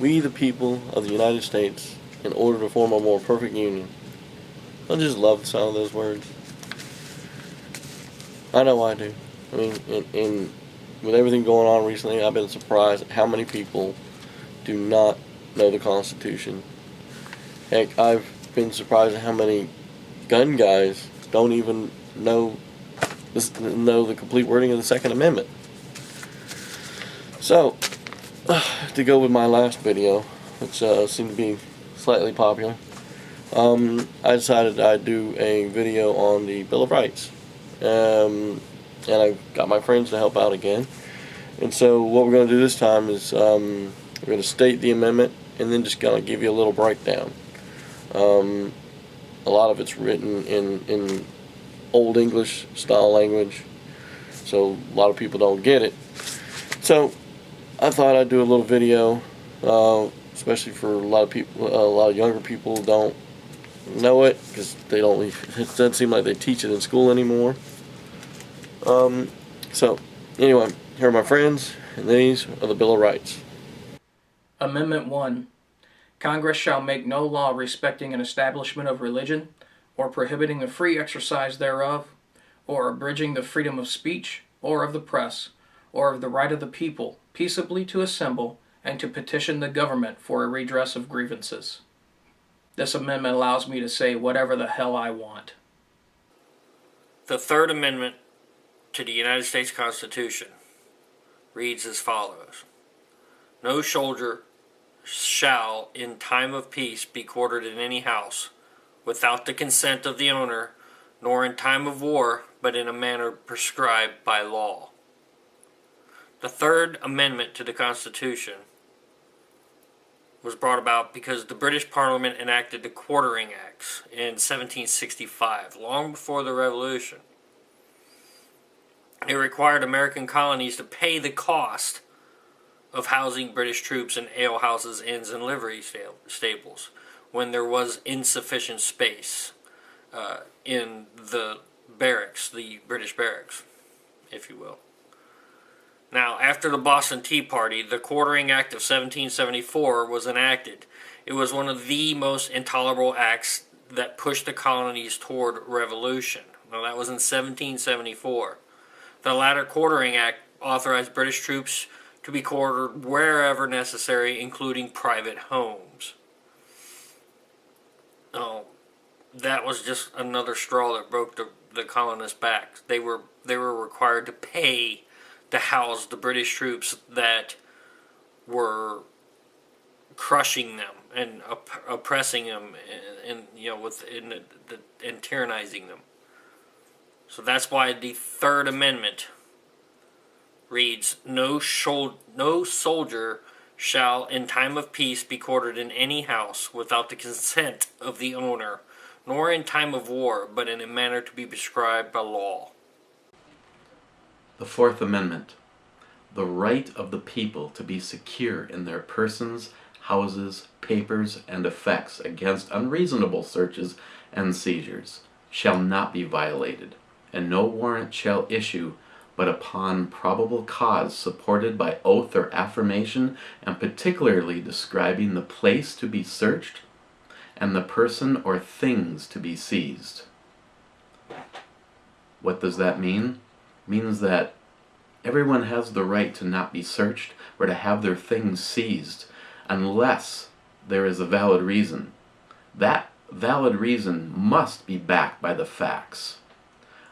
we the people of the United States, in order to form a more perfect union. I just love the sound of those words. I know I do. I mean, with everything going on recently, I've been surprised at how many people do not know the Constitution. Heck, I've been surprised at how many gun guys don't even know the complete wording of the Second Amendment. So, to go with my last video, which seemed to be slightly popular, I decided I'd do a video on the Bill of Rights. And I got my friends to help out again. And so what we're going to do this time is we're going to state the amendment and then just going to give you a little breakdown. A lot of it's written in Old English style language, so a lot of people don't get it. So I thought I'd do a little video, especially for a lot of people, a lot of younger people don't know it because it doesn't seem like they teach it in school anymore. So anyway, here are my friends, and these are the Bill of Rights. Amendment 1. Congress shall make no law respecting an establishment of religion, or prohibiting the free exercise thereof, or abridging the freedom of speech, or of the press, or of the right of the people peaceably to assemble and to petition the government for a redress of grievances. This amendment allows me to say whatever the hell I want. The Third Amendment to the United States Constitution reads as follows. No soldier shall, in time of peace, be quartered in any house, without the consent of the owner, nor in time of war, but in a manner prescribed by law. The Third Amendment to the Constitution was brought about because the British Parliament enacted the Quartering Acts in 1765, long before the Revolution. It required American colonies to pay the cost of housing British troops in alehouses, inns, and livery stables when there was insufficient space in the barracks, the British barracks, if you will. Now, after the Boston Tea Party, the Quartering Act of 1774 was enacted. It was one of the most intolerable acts that pushed the colonies toward revolution. Now, that was in 1774. The latter Quartering Act authorized British troops to be quartered wherever necessary, including private homes. Oh, that was just another straw that broke the colonists' backs. They were required to pay to house the British troops that were crushing them and oppressing them, and and tyrannizing them. So that's why the Third Amendment reads, no soldier shall in time of peace be quartered in any house without the consent of the owner, nor in time of war, but in a manner to be prescribed by law. The Fourth Amendment. The right of the people to be secure in their persons, houses, papers, and effects against unreasonable searches and seizures shall not be violated, and no warrant shall issue but upon probable cause supported by oath or affirmation, and particularly describing the place to be searched and the person or things to be seized. What does that mean? It means that everyone has the right to not be searched or to have their things seized unless there is a valid reason. That valid reason must be backed by the facts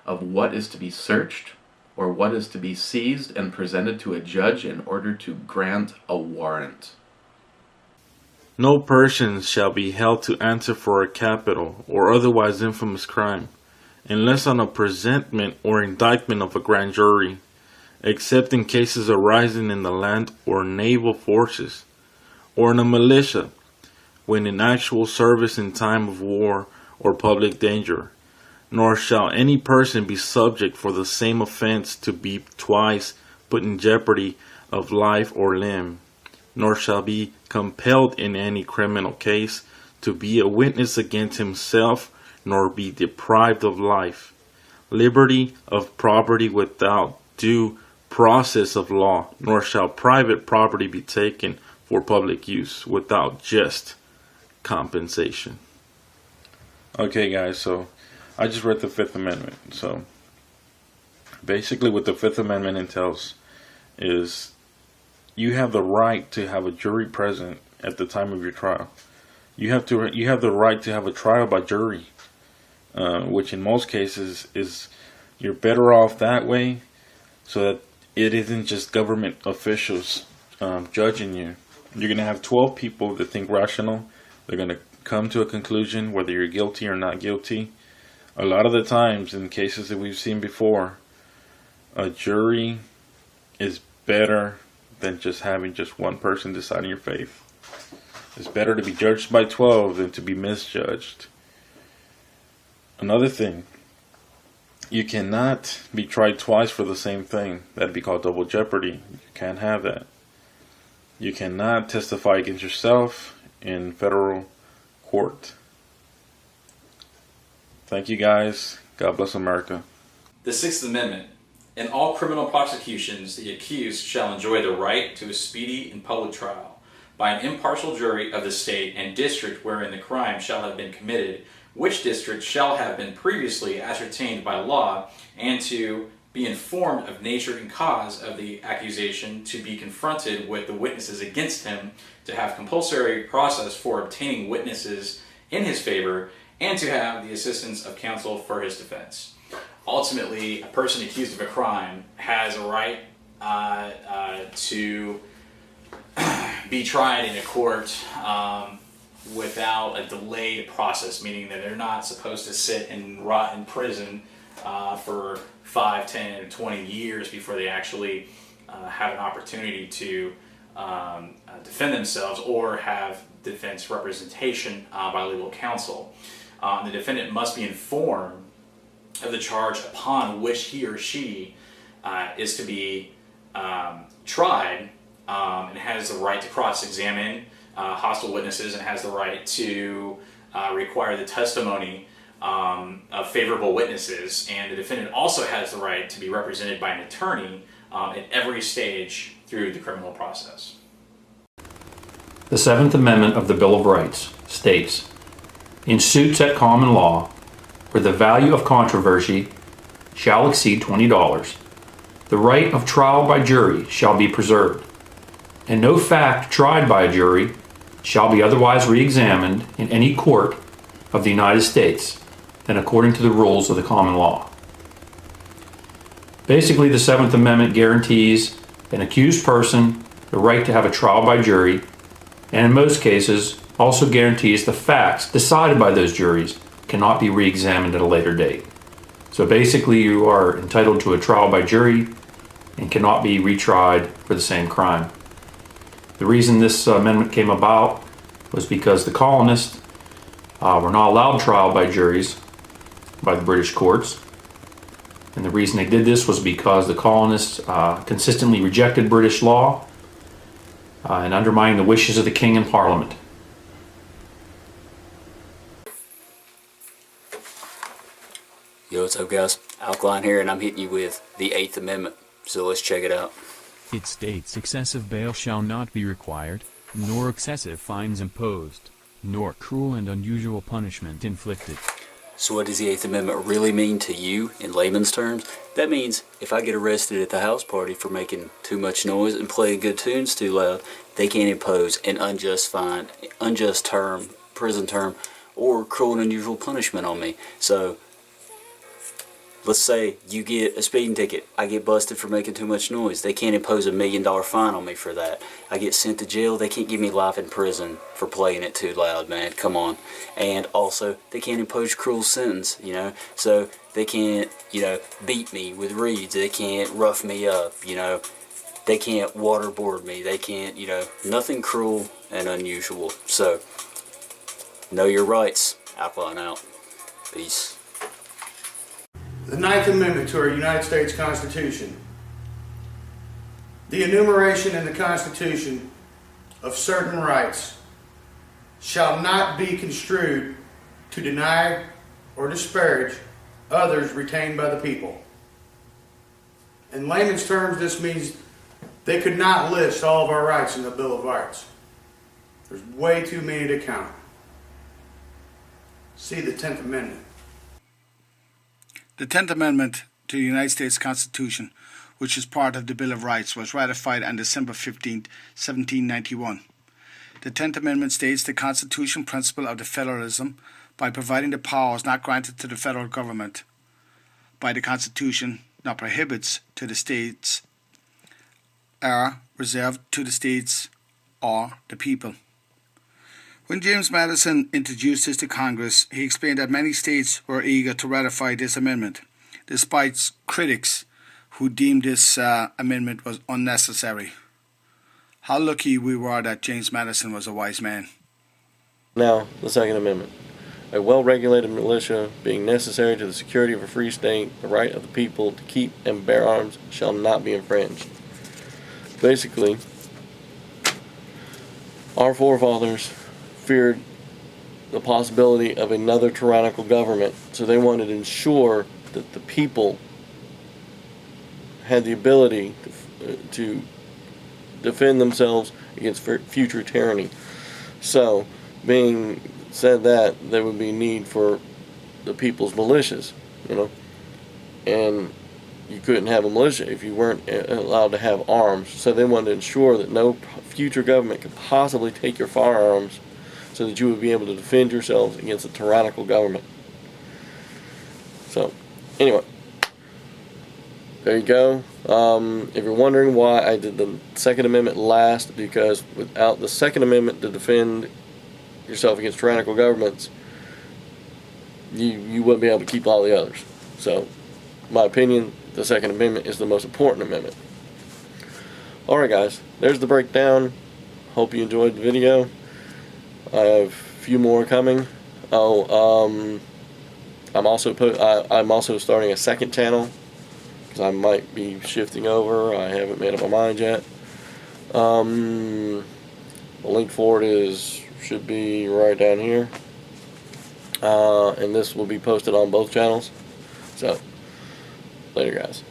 of what is to be searched or what is to be seized and presented to a judge in order to grant a warrant. No person shall be held to answer for a capital or otherwise infamous crime, unless on a presentment or indictment of a grand jury, except in cases arising in the land or naval forces, or in a militia, when in actual service in time of war or public danger. Nor shall any person be subject for the same offense to be twice put in jeopardy of life or limb, nor shall be compelled in any criminal case to be a witness against himself, nor be deprived of life, liberty of property without due process of law, nor shall private property be taken for public use without just compensation. Okay guys, so I just read the Fifth Amendment. So basically what the Fifth Amendment entails is you have the right to have a jury present at the time of your trial. You have the right to have a trial by jury, which in most cases is you're better off that way, so that it isn't just government officials judging you. You're going to have 12 people that think rational. They're going to come to a conclusion whether you're guilty or not guilty. A lot of the times, in cases that we've seen before, a jury is better than just having just one person deciding your fate. It's better to be judged by 12 than to be misjudged. Another thing, you cannot be tried twice for the same thing. That'd be called double jeopardy. You can't have that. You cannot testify against yourself in federal court. Thank you guys. God bless America. The Sixth Amendment. In all criminal prosecutions, the accused shall enjoy the right to a speedy and public trial by an impartial jury of the state and district wherein the crime shall have been committed, which district shall have been previously ascertained by law, and to be informed of nature and cause of the accusation, to be confronted with the witnesses against him, to have compulsory process for obtaining witnesses in his favor, and to have the assistance of counsel for his defense. Ultimately, a person accused of a crime has a right to be tried in a court without a delayed process, meaning that they're not supposed to sit and rot in prison for 5, 10, 20 years before they actually have an opportunity to defend themselves or have defense representation by legal counsel. The defendant must be informed of the charge upon which he or she is to be tried, and has the right to cross-examine hostile witnesses, and has the right to require the testimony of favorable witnesses, and the defendant also has the right to be represented by an attorney at every stage through the criminal process. The Seventh Amendment of the Bill of Rights states, in suits at common law, where the value of controversy shall exceed $20, the right of trial by jury shall be preserved, and no fact tried by a jury shall be otherwise re-examined in any court of the United States than according to the rules of the common law. Basically, the Seventh Amendment guarantees an accused person the right to have a trial by jury, and in most cases also guarantees the facts decided by those juries cannot be re-examined at a later date. So basically, you are entitled to a trial by jury and cannot be retried for the same crime. The reason this amendment came about was because the colonists were not allowed trial by juries by the British courts. And the reason they did this was because the colonists consistently rejected British law and undermining the wishes of the king and parliament. Yo, what's up guys? Alkaline here, and I'm hitting you with the 8th Amendment, so let's check it out. It states excessive bail shall not be required, nor excessive fines imposed, nor cruel and unusual punishment inflicted. So what does the 8th Amendment really mean to you in layman's terms? That means if I get arrested at the house party for making too much noise and playing good tunes too loud, they can't impose an unjust fine, unjust term, prison term, or cruel and unusual punishment on me. So let's say you get a speeding ticket. I get busted for making too much noise. They can't impose $1 million fine on me for that. I get sent to jail. They can't give me life in prison for playing it too loud, man. Come on. And also, they can't impose cruel sentence, you know. So they can't, beat me with reeds. They can't rough me up, They can't waterboard me. They can't, nothing cruel and unusual. So, know your rights. Alkaline out. Peace. The 9th Amendment to our United States Constitution. The enumeration in the Constitution of certain rights shall not be construed to deny or disparage others retained by the people. In layman's terms, this means they could not list all of our rights in the Bill of Rights. There's way too many to count. See the 10th Amendment. The 10th Amendment to the United States Constitution, which is part of the Bill of Rights, was ratified on December 15, 1791. The 10th Amendment states the constitutional principle of the federalism by providing the powers not granted to the federal government by the Constitution, not prohibits to the states, are reserved to the states or the people. When James Madison introduced this to Congress, he explained that many states were eager to ratify this amendment, despite critics who deemed this amendment was unnecessary. How lucky we were that James Madison was a wise man. Now, the Second Amendment. A well-regulated militia being necessary to the security of a free state, the right of the people to keep and bear arms shall not be infringed. Basically, our forefathers feared the possibility of another tyrannical government, so they wanted to ensure that the people had the ability to defend themselves against future tyranny. So, being said that, there would be need for the people's militias, and you couldn't have a militia if you weren't allowed to have arms. So they wanted to ensure that no future government could possibly take your firearms, so that you would be able to defend yourselves against a tyrannical government. So, anyway, there you go. If you're wondering why I did the Second Amendment last, because without the Second Amendment to defend yourself against tyrannical governments, you wouldn't be able to keep all the others. So, in my opinion, the Second Amendment is the most important amendment. Alright guys, there's the breakdown. Hope you enjoyed the video. I have a few more coming. I'm also starting a second channel, because I might be shifting over. I haven't made up my mind yet. The link for it should be right down here, and this will be posted on both channels. So later guys.